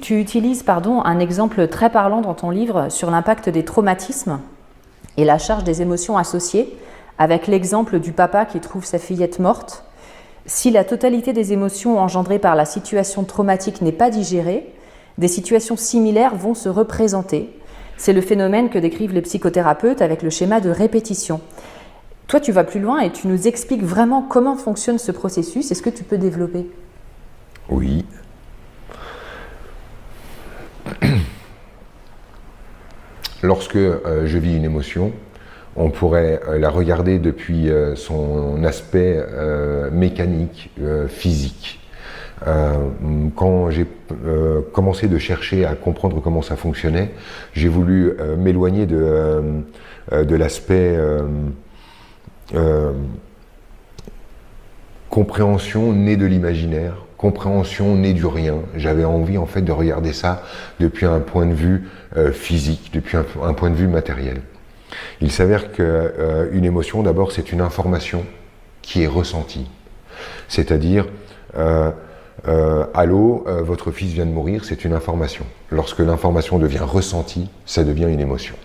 tu utilises un exemple très parlant dans ton livre sur l'impact des traumatismes et la charge des émotions associées, avec l'exemple du papa qui trouve sa fillette morte. Si la totalité des émotions engendrées par la situation traumatique n'est pas digérée, des situations similaires vont se représenter. C'est le phénomène que décrivent les psychothérapeutes avec le schéma de répétition. Toi, tu vas plus loin et tu nous expliques vraiment comment fonctionne ce processus. Est-ce que tu peux développer ? Oui. Lorsque je vis une émotion, on pourrait la regarder depuis son aspect mécanique, physique. Quand j'ai commencé de chercher à comprendre comment ça fonctionnait, j'ai voulu m'éloigner de l'aspect compréhension née de l'imaginaire, compréhension née du rien. J'avais envie en fait de regarder ça depuis un point de vue physique, depuis un point de vue matériel. Il s'avère qu'une émotion, d'abord, c'est une information qui est ressentie. C'est-à-dire, allô, votre fils vient de mourir, c'est une information. Lorsque l'information devient ressentie, ça devient une émotion.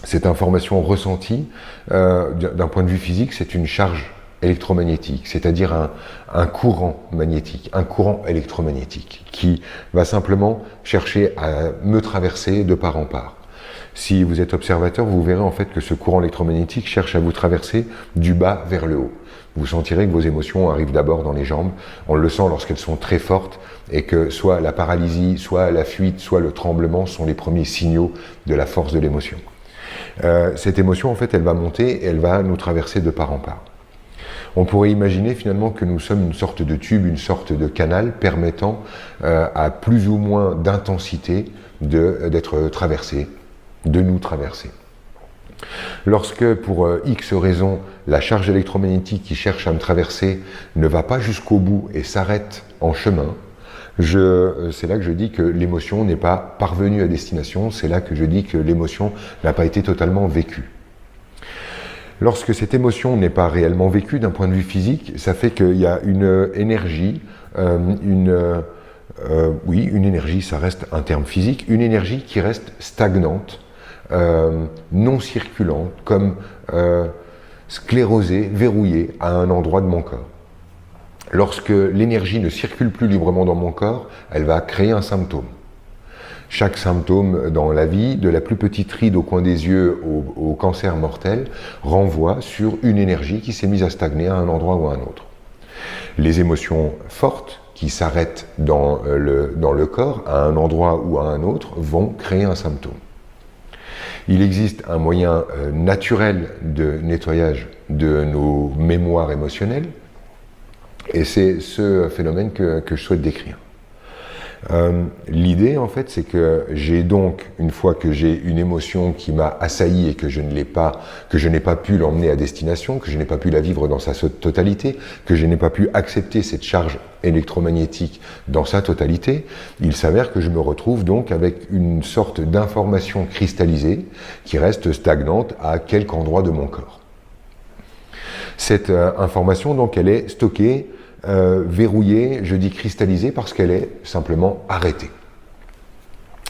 Cette information ressentie, d'un point de vue physique, c'est une charge électromagnétique, c'est-à-dire un courant magnétique, un courant électromagnétique qui va simplement chercher à me traverser de part en part. Si vous êtes observateur, vous verrez en fait que ce courant électromagnétique cherche à vous traverser du bas vers le haut. Vous sentirez que vos émotions arrivent d'abord dans les jambes. On le sent lorsqu'elles sont très fortes et que soit la paralysie, soit la fuite, soit le tremblement sont les premiers signaux de la force de l'émotion. Cette émotion, en fait, elle va monter et elle va nous traverser de part en part. On pourrait imaginer finalement que nous sommes une sorte de tube, une sorte de canal permettant à plus ou moins d'intensité d'être traversé, de nous traverser. Lorsque, pour X raisons, la charge électromagnétique qui cherche à me traverser ne va pas jusqu'au bout et s'arrête en chemin, c'est là que je dis que l'émotion n'est pas parvenue à destination, c'est là que je dis que l'émotion n'a pas été totalement vécue. Lorsque cette émotion n'est pas réellement vécue d'un point de vue physique, ça fait qu'il y a une énergie, une énergie, ça reste un terme physique, une énergie qui reste stagnante, non circulante, comme sclérosée, verrouillée à un endroit de mon corps. Lorsque l'énergie ne circule plus librement dans mon corps, elle va créer un symptôme. Chaque symptôme dans la vie, de la plus petite ride au coin des yeux au cancer mortel, renvoie sur une énergie qui s'est mise à stagner à un endroit ou à un autre. Les émotions fortes qui s'arrêtent dans le corps, à un endroit ou à un autre, vont créer un symptôme. Il existe un moyen naturel de nettoyage de nos mémoires émotionnelles, et c'est ce phénomène que je souhaite décrire. L'idée, en fait, c'est que j'ai donc, une fois que j'ai une émotion qui m'a assailli et que je n'ai pas pu l'emmener à destination, que je n'ai pas pu la vivre dans sa totalité, que je n'ai pas pu accepter cette charge électromagnétique dans sa totalité, il s'avère que je me retrouve donc avec une sorte d'information cristallisée qui reste stagnante à quelque endroit de mon corps. Cette information, donc, elle est stockée, verrouillée, je dis cristallisée parce qu'elle est simplement arrêtée.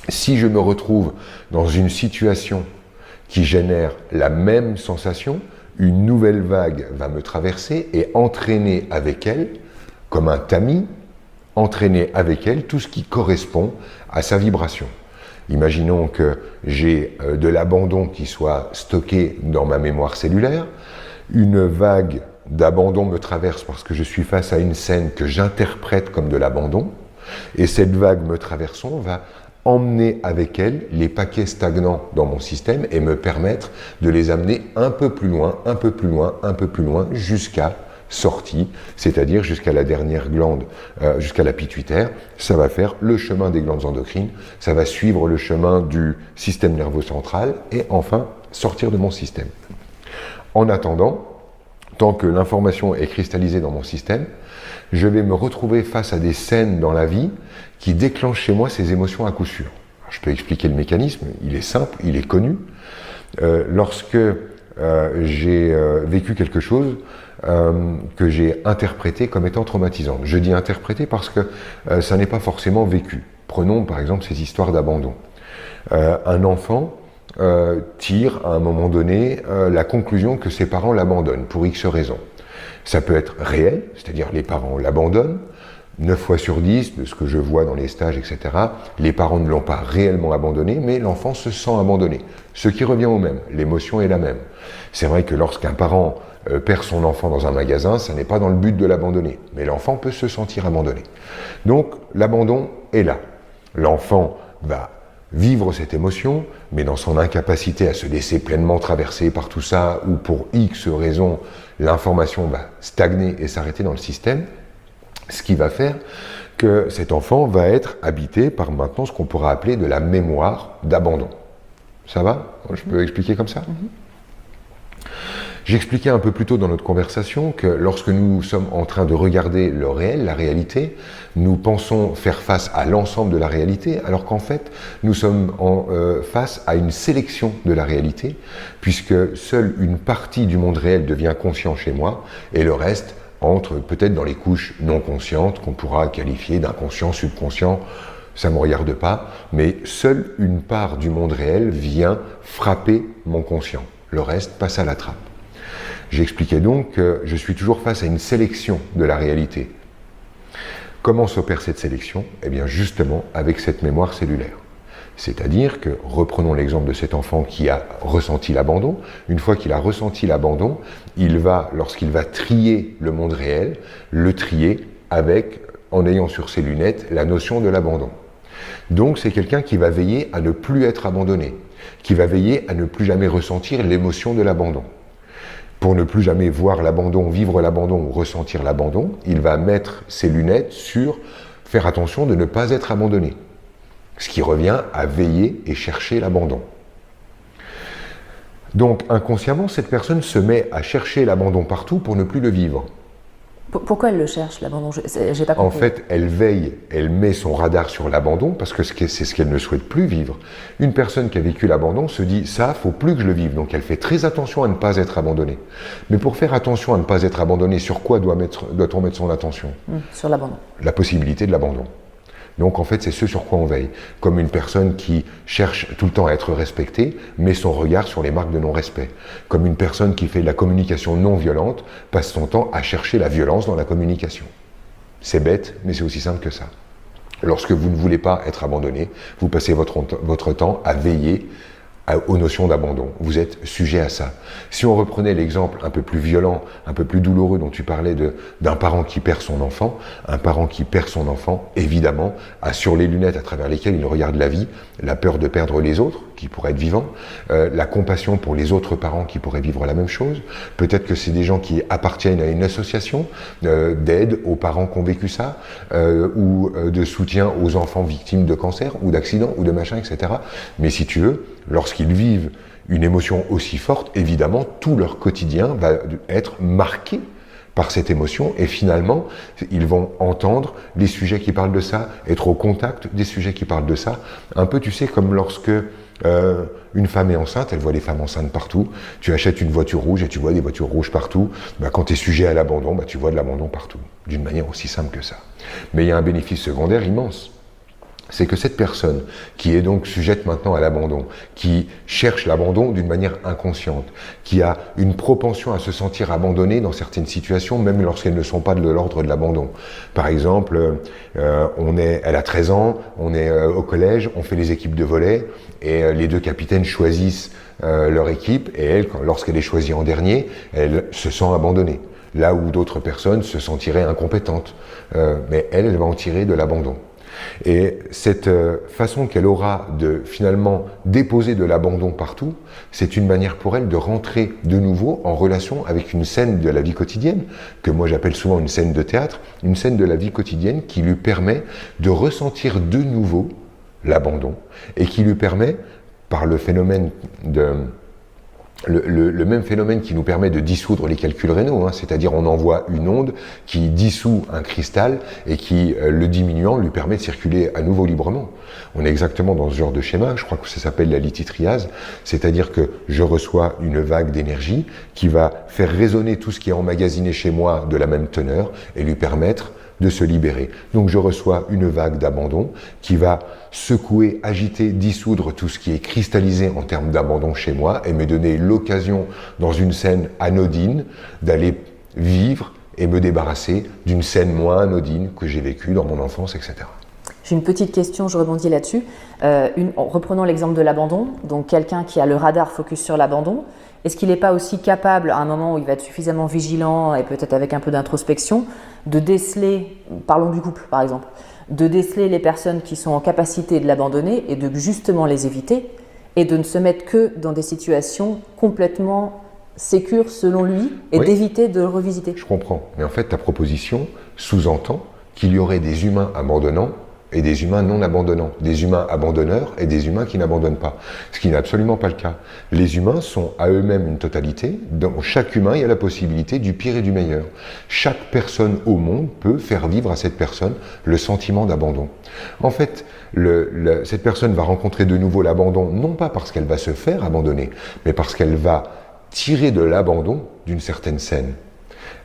Si je me retrouve dans une situation qui génère la même sensation, une nouvelle vague va me traverser et entraîner avec elle, comme un tamis, entraîner avec elle tout ce qui correspond à sa vibration. Imaginons que j'ai de l'abandon qui soit stocké dans ma mémoire cellulaire, une vague d'abandon me traverse parce que je suis face à une scène que j'interprète comme de l'abandon, et cette vague me traversant va emmener avec elle les paquets stagnants dans mon système et me permettre de les amener un peu plus loin, un peu plus loin, un peu plus loin, jusqu'à sortie, c'est-à-dire jusqu'à la dernière glande, jusqu'à la pituitaire. Ça va faire le chemin des glandes endocrines, ça va suivre le chemin du système nerveux central et enfin sortir de mon système. En attendant, tant que l'information est cristallisée dans mon système, je vais me retrouver face à des scènes dans la vie qui déclenchent chez moi ces émotions à coup sûr. Je peux expliquer le mécanisme, il est simple, il est connu. Lorsque j'ai vécu quelque chose que j'ai interprété comme étant traumatisant. Je dis interprété parce que ça n'est pas forcément vécu. Prenons par exemple ces histoires d'abandon. Un enfant tire à un moment donné la conclusion que ses parents l'abandonnent pour X raisons. Ça peut être réel, c'est-à-dire les parents l'abandonnent. 9 fois sur 10, de ce que je vois dans les stages, etc., les parents ne l'ont pas réellement abandonné, mais l'enfant se sent abandonné. Ce qui revient au même, l'émotion est la même. C'est vrai que lorsqu'un parent perd son enfant dans un magasin, ça n'est pas dans le but de l'abandonner, mais l'enfant peut se sentir abandonné. Donc l'abandon est là. L'enfant va vivre cette émotion, mais dans son incapacité à se laisser pleinement traverser par tout ça, ou pour X raisons, l'information va stagner et s'arrêter dans le système, ce qui va faire que cet enfant va être habité par maintenant ce qu'on pourra appeler de la mémoire d'abandon. Ça va? Je peux expliquer comme ça? J'expliquais un peu plus tôt dans notre conversation que lorsque nous sommes en train de regarder le réel, la réalité, nous pensons faire face à l'ensemble de la réalité, alors qu'en fait, nous sommes face à une sélection de la réalité, puisque seule une partie du monde réel devient conscient chez moi, et le reste entre peut-être dans les couches non conscientes, qu'on pourra qualifier d'inconscient, subconscient, ça ne me regarde pas, mais seule une part du monde réel vient frapper mon conscient. Le reste passe à la trappe. J'expliquais donc que je suis toujours face à une sélection de la réalité. Comment s'opère cette sélection? Eh bien justement avec cette mémoire cellulaire. C'est-à-dire que, reprenons l'exemple de cet enfant qui a ressenti l'abandon, une fois qu'il a ressenti l'abandon, il va, lorsqu'il va trier le monde réel, le trier en ayant sur ses lunettes la notion de l'abandon. Donc c'est quelqu'un qui va veiller à ne plus être abandonné, qui va veiller à ne plus jamais ressentir l'émotion de l'abandon. Pour ne plus jamais voir l'abandon, vivre l'abandon ou ressentir l'abandon, il va mettre ses lunettes sur faire attention de ne pas être abandonné. Ce qui revient à veiller et chercher l'abandon. Donc inconsciemment, cette personne se met à chercher l'abandon partout pour ne plus le vivre. Pourquoi elle le cherche, l'abandon? J'ai pas compris. En fait, elle veille, elle met son radar sur l'abandon parce que c'est ce qu'elle ne souhaite plus vivre. Une personne qui a vécu l'abandon se dit « ça, faut plus que je le vive ». Donc elle fait très attention à ne pas être abandonnée. Mais pour faire attention à ne pas être abandonnée, sur quoi doit-on mettre son attention? Sur l'abandon. La possibilité de l'abandon. Donc en fait, c'est ce sur quoi on veille. Comme une personne qui cherche tout le temps à être respectée, met son regard sur les marques de non-respect. Comme une personne qui fait de la communication non violente, passe son temps à chercher la violence dans la communication. C'est bête, mais c'est aussi simple que ça. Lorsque vous ne voulez pas être abandonné, vous passez votre temps à veiller aux notions d'abandon. Vous êtes sujet à ça. Si on reprenait l'exemple un peu plus violent, un peu plus douloureux dont tu parlais d'un parent qui perd son enfant, un parent qui perd son enfant, évidemment, a sur les lunettes à travers lesquelles il regarde la vie, la peur de perdre les autres, qui pourraient être vivants, la compassion pour les autres parents qui pourraient vivre la même chose. Peut-être que c'est des gens qui appartiennent à une association d'aide aux parents qui ont vécu ça, ou de soutien aux enfants victimes de cancer, ou d'accidents, ou de machin, etc. Mais si tu veux, lorsqu'ils vivent une émotion aussi forte, évidemment, tout leur quotidien va être marqué par cette émotion et finalement, ils vont entendre les sujets qui parlent de ça, être au contact des sujets qui parlent de ça. Un peu, tu sais, comme lorsque une femme est enceinte, elle voit des femmes enceintes partout. Tu achètes une voiture rouge et tu vois des voitures rouges partout. Quand tu es sujet à l'abandon, tu vois de l'abandon partout, d'une manière aussi simple que ça. Mais il y a un bénéfice secondaire immense. C'est que cette personne qui est donc sujette maintenant à l'abandon, qui cherche l'abandon d'une manière inconsciente, qui a une propension à se sentir abandonnée dans certaines situations, même lorsqu'elles ne sont pas de l'ordre de l'abandon. Par exemple, elle a 13 ans, on est au collège, on fait les équipes de volley, et les deux capitaines choisissent leur équipe, et elle, lorsqu'elle est choisie en dernier, elle se sent abandonnée. Là où d'autres personnes se sentiraient incompétentes. Mais elle va en tirer de l'abandon. Et cette façon qu'elle aura de finalement déposer de l'abandon partout, c'est une manière pour elle de rentrer de nouveau en relation avec une scène de la vie quotidienne, que moi j'appelle souvent une scène de théâtre, une scène de la vie quotidienne qui lui permet de ressentir de nouveau l'abandon et qui lui permet, par le phénomène le même phénomène qui nous permet de dissoudre les calculs rénaux, hein, c'est-à-dire on envoie une onde qui dissout un cristal et qui, le diminuant, lui permet de circuler à nouveau librement. On est exactement dans ce genre de schéma, je crois que ça s'appelle la lithitriase, c'est-à-dire que je reçois une vague d'énergie qui va faire résonner tout ce qui est emmagasiné chez moi de la même teneur et lui permettre de se libérer. Donc je reçois une vague d'abandon qui va secouer, agiter, dissoudre tout ce qui est cristallisé en termes d'abandon chez moi et me donner l'occasion, dans une scène anodine, d'aller vivre et me débarrasser d'une scène moins anodine que j'ai vécue dans mon enfance, etc. J'ai une petite question, je rebondis là-dessus. Reprenons l'exemple de l'abandon. Donc quelqu'un qui a le radar focus sur l'abandon, est-ce qu'il n'est pas aussi capable, à un moment où il va être suffisamment vigilant et peut-être avec un peu d'introspection, de déceler, parlons du couple par exemple, de déceler les personnes qui sont en capacité de l'abandonner et de justement les éviter et de ne se mettre que dans des situations complètement sécures selon lui et oui, d'éviter de le revisiter? Je comprends, mais en fait ta proposition sous-entend qu'il y aurait des humains abandonnants et des humains non abandonnants, des humains abandonneurs et des humains qui n'abandonnent pas. Ce qui n'est absolument pas le cas. Les humains sont à eux-mêmes une totalité. Dans chaque humain, il y a la possibilité du pire et du meilleur. Chaque personne au monde peut faire vivre à cette personne le sentiment d'abandon. En fait, cette personne va rencontrer de nouveau l'abandon, non pas parce qu'elle va se faire abandonner, mais parce qu'elle va tirer de l'abandon d'une certaine scène.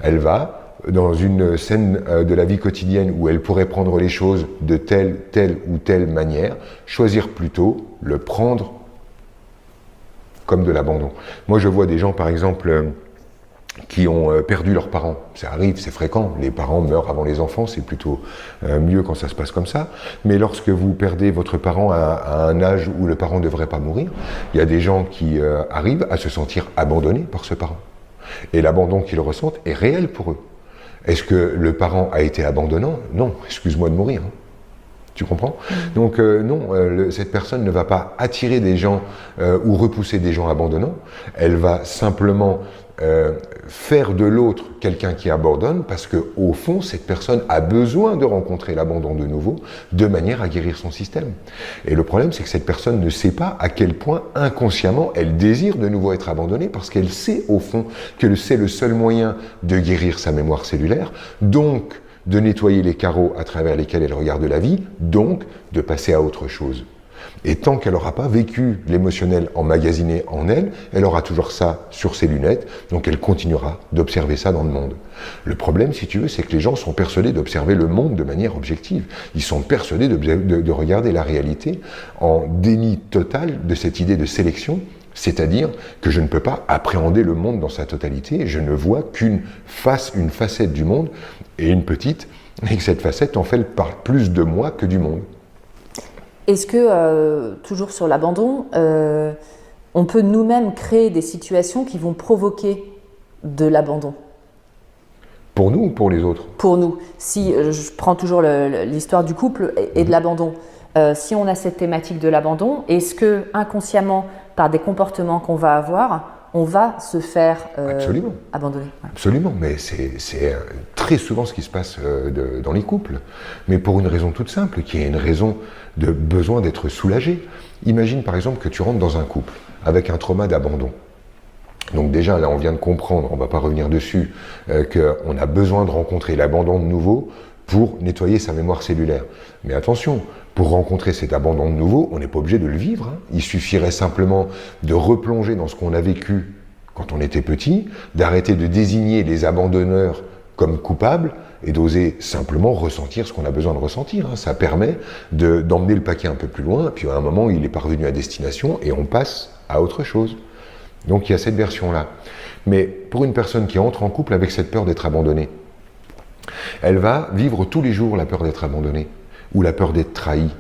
Elle va, dans une scène de la vie quotidienne où elle pourrait prendre les choses de telle ou telle manière, choisir plutôt le prendre comme de l'abandon. Moi, je vois des gens, par exemple, qui ont perdu leurs parents. Ça arrive, c'est fréquent. Les parents meurent avant les enfants, c'est plutôt mieux quand ça se passe comme ça. Mais lorsque vous perdez votre parent à un âge où le parent ne devrait pas mourir, il y a des gens qui arrivent à se sentir abandonnés par ce parent. Et l'abandon qu'ils ressentent est réel pour eux. Est-ce que le parent a été abandonnant? Non, excuse-moi de mourir. Hein. Tu comprends? Donc non, cette personne ne va pas attirer des gens ou repousser des gens abandonnants. Elle va simplement faire de l'autre quelqu'un qui abandonne parce que au fond, cette personne a besoin de rencontrer l'abandon de nouveau de manière à guérir son système. Et le problème, c'est que cette personne ne sait pas à quel point inconsciemment elle désire de nouveau être abandonnée parce qu'elle sait au fond que c'est le seul moyen de guérir sa mémoire cellulaire, donc de nettoyer les carreaux à travers lesquels elle regarde la vie, donc de passer à autre chose. Et tant qu'elle n'aura pas vécu l'émotionnel emmagasiné en elle, elle aura toujours ça sur ses lunettes, donc elle continuera d'observer ça dans le monde. Le problème, si tu veux, c'est que les gens sont persuadés d'observer le monde de manière objective. Ils sont persuadés de regarder la réalité en déni total de cette idée de sélection, c'est-à-dire que je ne peux pas appréhender le monde dans sa totalité, je ne vois qu'une facette du monde, et une petite, et que cette facette en fait plus de moi que du monde. Est-ce que, toujours sur l'abandon, on peut nous-mêmes créer des situations qui vont provoquer de l'abandon? Pour nous ou pour les autres? Pour nous. Si je prends toujours l'histoire du couple et de l'abandon, si on a cette thématique de l'abandon, est-ce que inconsciemment, par des comportements qu'on va avoir, on va se faire abandonner? Voilà. Absolument, mais c'est très souvent ce qui se passe dans les couples. Mais pour une raison toute simple, qui est une raison de besoin d'être soulagé. Imagine par exemple que tu rentres dans un couple avec un trauma d'abandon. Donc déjà, là, on vient de comprendre, on ne va pas revenir dessus, qu'on a besoin de rencontrer l'abandon de nouveau pour nettoyer sa mémoire cellulaire. Mais attention, pour rencontrer cet abandon de nouveau, on n'est pas obligé de le vivre. Hein. Il suffirait simplement de replonger dans ce qu'on a vécu quand on était petit, d'arrêter de désigner les abandonneurs comme coupables et d'oser simplement ressentir ce qu'on a besoin de ressentir. Hein. Ça permet d'emmener le paquet un peu plus loin, puis à un moment, il est parvenu à destination et on passe à autre chose. Donc il y a cette version-là. Mais pour une personne qui entre en couple avec cette peur d'être abandonnée, elle va vivre tous les jours la peur d'être abandonnée, ou la peur d'être trahie,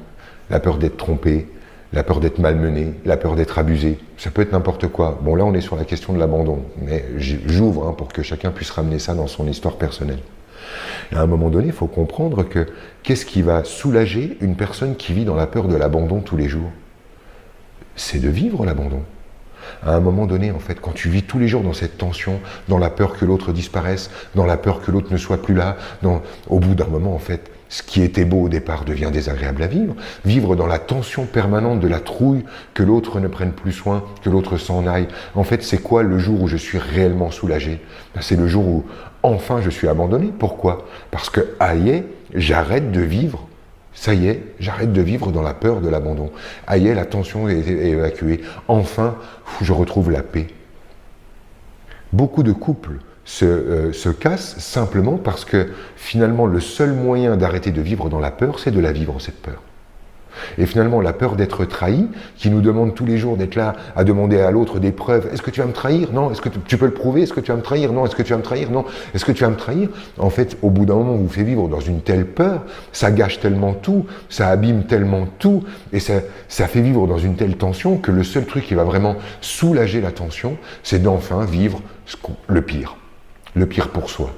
la peur d'être trompée, la peur d'être malmenée, la peur d'être abusée. Ça peut être n'importe quoi. Bon, là, on est sur la question de l'abandon, mais j'ouvre pour que chacun puisse ramener ça dans son histoire personnelle. Et à un moment donné, il faut comprendre que qu'est-ce qui va soulager une personne qui vit dans la peur de l'abandon tous les jours? C'est de vivre l'abandon. À un moment donné, en fait, quand tu vis tous les jours dans cette tension, dans la peur que l'autre disparaisse, dans la peur que l'autre ne soit plus là, au bout d'un moment, en fait, ce qui était beau au départ devient désagréable à vivre. Vivre dans la tension permanente de la trouille, que l'autre ne prenne plus soin, que l'autre s'en aille. En fait, c'est quoi le jour où je suis réellement soulagé? C'est le jour où, enfin, je suis abandonné. Pourquoi? Parce que, aïe, j'arrête de vivre. Ça y est, j'arrête de vivre dans la peur de l'abandon. Aïe, la tension est évacuée. Enfin, je retrouve la paix. Beaucoup de couples se cassent simplement parce que finalement le seul moyen d'arrêter de vivre dans la peur, c'est de la vivre cette peur. Et finalement la peur d'être trahi, qui nous demande tous les jours d'être là à demander à l'autre des preuves. Est-ce que tu vas me trahir? Non. Est-ce que tu peux le prouver? Est-ce que tu vas me trahir? Non. Est-ce que tu vas me trahir? Non. Est-ce que tu vas me trahir? En fait, au bout d'un moment, on vous fait vivre dans une telle peur, ça gâche tellement tout, ça abîme tellement tout, et ça fait vivre dans une telle tension que le seul truc qui va vraiment soulager la tension, c'est d'enfin vivre le pire pour soi.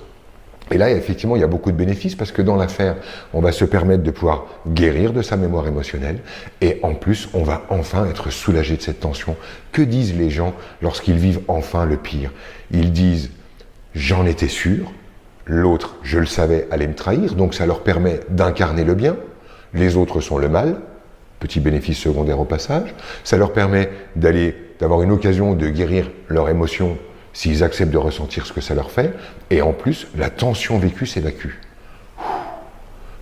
Et là, effectivement, il y a beaucoup de bénéfices parce que dans l'affaire, on va se permettre de pouvoir guérir de sa mémoire émotionnelle et en plus, on va enfin être soulagé de cette tension. Que disent les gens lorsqu'ils vivent enfin le pire? Ils disent « j'en étais sûr », l'autre, je le savais, allait me trahir, donc ça leur permet d'incarner le bien, les autres sont le mal, petit bénéfice secondaire au passage, ça leur permet d'avoir une occasion de guérir leur émotion s'ils acceptent de ressentir ce que ça leur fait, et en plus, la tension vécue s'évacue.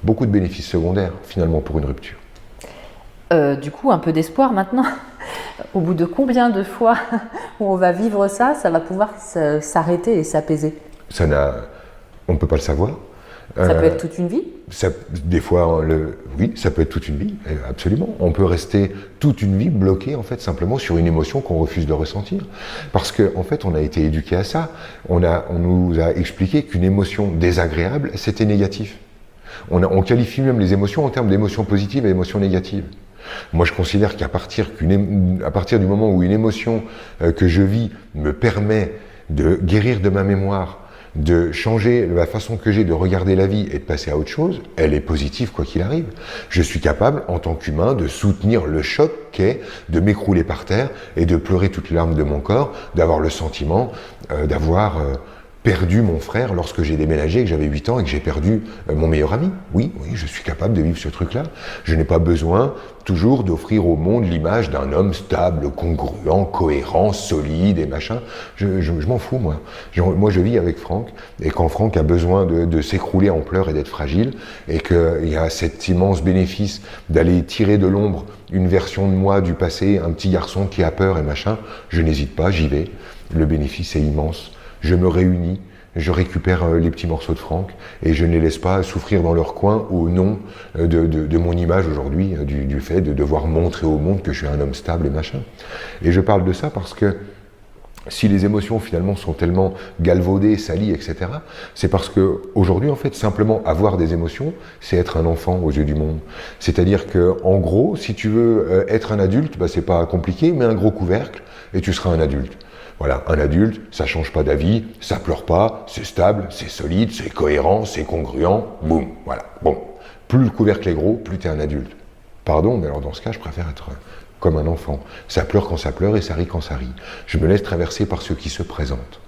Beaucoup de bénéfices secondaires, finalement, pour une rupture. Du coup, un peu d'espoir maintenant. Au bout de combien de fois où on va vivre ça, ça va pouvoir s'arrêter et s'apaiser? On ne peut pas le savoir. Ça peut être toute une vie? Des fois, oui, ça peut être toute une vie, absolument. On peut rester toute une vie bloqué, en fait, simplement sur une émotion qu'on refuse de ressentir. Parce qu'en fait, on a été éduqué à ça. On nous a expliqué qu'une émotion désagréable, c'était négatif. On qualifie même les émotions en termes d'émotions positives et d'émotions négatives. Moi, je considère qu'à partir du moment où une émotion que je vis me permet de guérir de ma mémoire, de changer la façon que j'ai de regarder la vie et de passer à autre chose, elle est positive quoi qu'il arrive. Je suis capable, en tant qu'humain, de soutenir le choc qu'est de m'écrouler par terre et de pleurer toutes les larmes de mon corps, d'avoir le sentiment d'avoir perdu mon frère lorsque j'ai déménagé, que j'avais 8 ans et que j'ai perdu mon meilleur ami. Oui, je suis capable de vivre ce truc-là. Je n'ai pas besoin toujours d'offrir au monde l'image d'un homme stable, congruent, cohérent, solide et machin. Je m'en fous, moi. Moi, je vis avec Franck, et quand Franck a besoin de s'écrouler en pleurs et d'être fragile, et qu'il y a cet immense bénéfice d'aller tirer de l'ombre une version de moi du passé, un petit garçon qui a peur et machin, je n'hésite pas, j'y vais. Le bénéfice est immense. Je me réunis, je récupère les petits morceaux de Franck et je ne les laisse pas souffrir dans leur coin au nom de mon image aujourd'hui, du fait de devoir montrer au monde que je suis un homme stable et machin. Et je parle de ça parce que si les émotions finalement sont tellement galvaudées, salies, etc., c'est parce qu'aujourd'hui, en fait, simplement avoir des émotions, c'est être un enfant aux yeux du monde. C'est-à-dire que, en gros, si tu veux être un adulte, c'est pas compliqué, mets un gros couvercle et tu seras un adulte. Voilà, un adulte, ça change pas d'avis, ça pleure pas, c'est stable, c'est solide, c'est cohérent, c'est congruent, boum, voilà, bon. Plus le couvercle est gros, plus tu es un adulte. Pardon, mais alors dans ce cas, je préfère être comme un enfant. Ça pleure quand ça pleure et ça rit quand ça rit. Je me laisse traverser par ce qui se présente.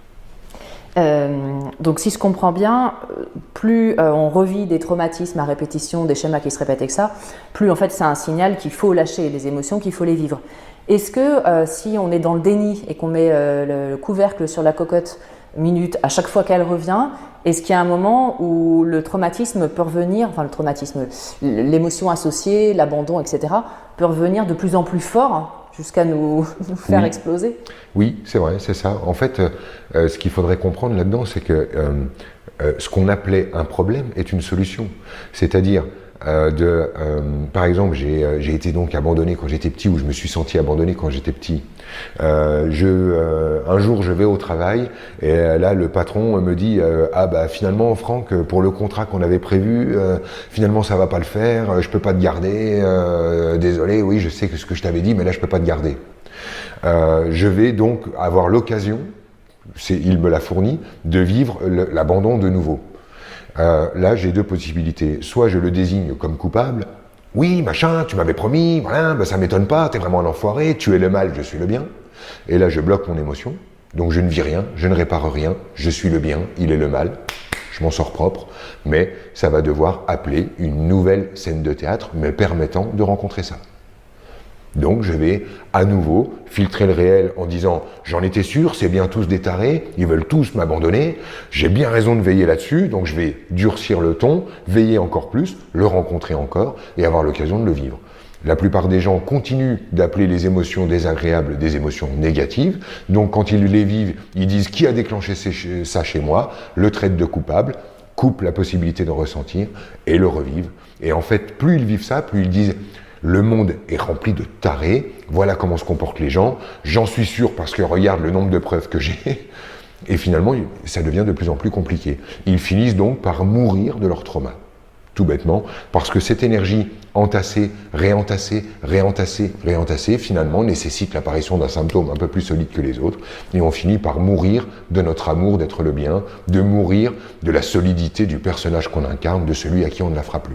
Donc si je comprends bien, plus on revit des traumatismes à répétition, des schémas qui se répètent avec ça, plus en fait c'est un signal qu'il faut lâcher les émotions, qu'il faut les vivre. Est-ce que si on est dans le déni et qu'on met le couvercle sur la cocotte minute à chaque fois qu'elle revient, est-ce qu'il y a un moment où le traumatisme peut revenir, enfin le traumatisme, l'émotion associée, l'abandon, etc., peut revenir de plus en plus fort jusqu'à nous faire exploser? Oui, c'est vrai, c'est ça. En fait, ce qu'il faudrait comprendre là-dedans, c'est que ce qu'on appelait un problème est une solution. C'est-à-dire, par exemple, j'ai été donc abandonné quand j'étais petit, ou je me suis senti abandonné quand j'étais petit. Un jour, je vais au travail et là, le patron me dit finalement, Franck, pour le contrat qu'on avait prévu, finalement, ça va pas le faire. Je peux pas te garder. Désolé, oui, je sais que ce que je t'avais dit, mais là, je peux pas te garder. Je vais donc avoir l'occasion, il me l'a fourni, de vivre l'abandon de nouveau. Là, j'ai deux possibilités. Soit je le désigne comme coupable. Oui, machin, tu m'avais promis, voilà, ça m'étonne pas, t'es vraiment un enfoiré, tu es le mal, je suis le bien. Et là, je bloque mon émotion. Donc je ne vis rien, je ne répare rien, je suis le bien, il est le mal. je m'en sors propre, mais ça va devoir appeler une nouvelle scène de théâtre me permettant de rencontrer ça. Donc je vais à nouveau filtrer le réel en disant « j'en étais sûr, c'est bien tous des tarés, ils veulent tous m'abandonner, j'ai bien raison de veiller là-dessus, donc je vais durcir le ton, veiller encore plus, le rencontrer encore et avoir l'occasion de le vivre ». La plupart des gens continuent d'appeler les émotions désagréables des émotions négatives, donc quand ils les vivent, ils disent « qui a déclenché ça chez moi ?» le traitent de coupable, coupent la possibilité d'en ressentir et le revivent. Et en fait, plus ils vivent ça, plus ils disent « le monde est rempli de tarés, voilà comment se comportent les gens, j'en suis sûr parce que regarde le nombre de preuves que j'ai. » Et finalement, ça devient de plus en plus compliqué. Ils finissent donc par mourir de leur trauma. Tout bêtement, parce que cette énergie entassée, réentassée, réentassée, réentassée, finalement nécessite l'apparition d'un symptôme un peu plus solide que les autres, et on finit par mourir de notre amour d'être le bien, de mourir de la solidité du personnage qu'on incarne, de celui à qui on ne la fera plus.